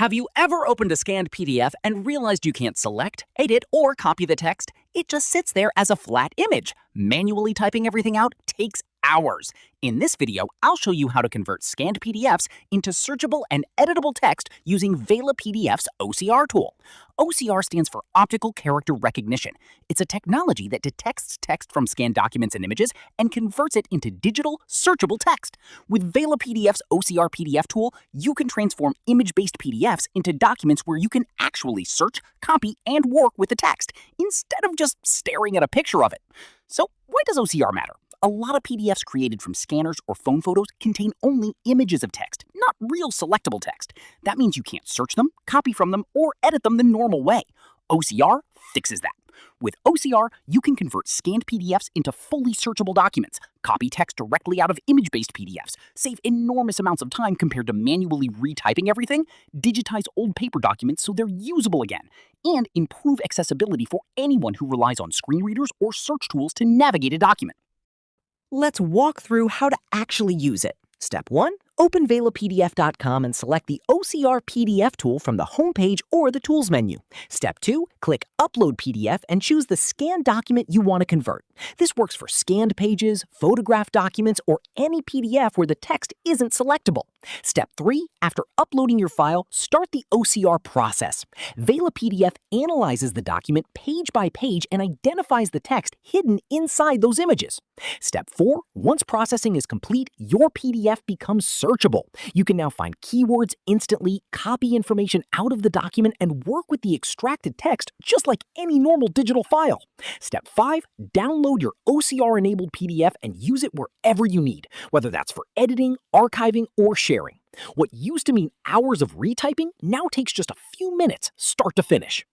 Have you ever opened a scanned PDF and realized you can't select, edit, or copy the text? It just sits there as a flat image. Manually typing everything out takes hours. In this video, I'll show you how to convert scanned PDFs into searchable and editable text using VelaPDF's OCR tool. OCR stands for Optical Character Recognition. It's a technology that detects text from scanned documents and images and converts it into digital, searchable text. With VelaPDF's OCR PDF tool, you can transform image-based PDFs into documents where you can actually search, copy, and work with the text, instead of just staring at a picture of it. So, why does OCR matter? A lot of PDFs created from scanners or phone photos contain only images of text, not real selectable text. That means you can't search them, copy from them, or edit them the normal way. OCR fixes that. With OCR, you can convert scanned PDFs into fully searchable documents, copy text directly out of image-based PDFs, save enormous amounts of time compared to manually retyping everything, digitize old paper documents so they're usable again, and improve accessibility for anyone who relies on screen readers or search tools to navigate a document. Let's walk through how to actually use it. Step 1. Open VelaPDF.com and select the OCR PDF tool from the homepage or the Tools menu. Step 2. Click Upload PDF and choose the scanned document you want to convert. This works for scanned pages, photographed documents, or any PDF where the text isn't selectable. Step 3. After uploading your file, start the OCR process. VelaPDF analyzes the document page by page and identifies the text hidden inside those images. Step 4. Once processing is complete, your PDF becomes searchable. You can now find keywords instantly, copy information out of the document, and work with the extracted text just like any normal digital file. Step 5. Download your OCR-enabled PDF and use it wherever you need, whether that's for editing, archiving, or sharing. What used to mean hours of retyping now takes just a few minutes, start to finish.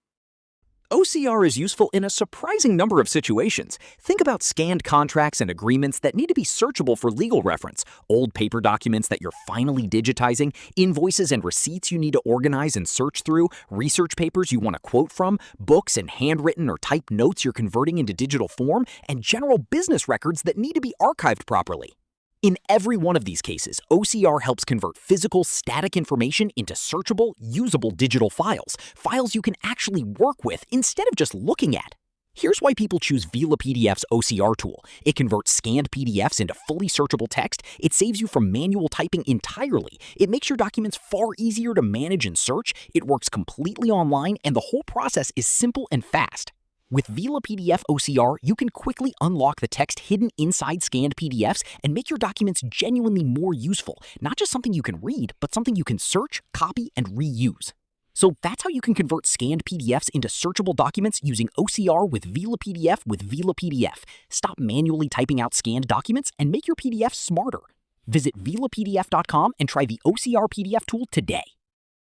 OCR is useful in a surprising number of situations. Think about scanned contracts and agreements that need to be searchable for legal reference, old paper documents that you're finally digitizing, invoices and receipts you need to organize and search through, research papers you want to quote from, books and handwritten or typed notes you're converting into digital form, and general business records that need to be archived properly. In every one of these cases, OCR helps convert physical, static information into searchable, usable digital files, files you can actually work with instead of just looking at. Here's why people choose VelaPDF's OCR tool. It converts scanned PDFs into fully searchable text, it saves you from manual typing entirely, it makes your documents far easier to manage and search, it works completely online, and the whole process is simple and fast. With VelaPDF OCR, you can quickly unlock the text hidden inside scanned PDFs and make your documents genuinely more useful, not just something you can read, but something you can search, copy, and reuse. So that's how you can convert scanned PDFs into searchable documents using OCR with VelaPDF. Stop manually typing out scanned documents and make your PDFs smarter. Visit VelaPDF.com and try the OCR PDF tool today.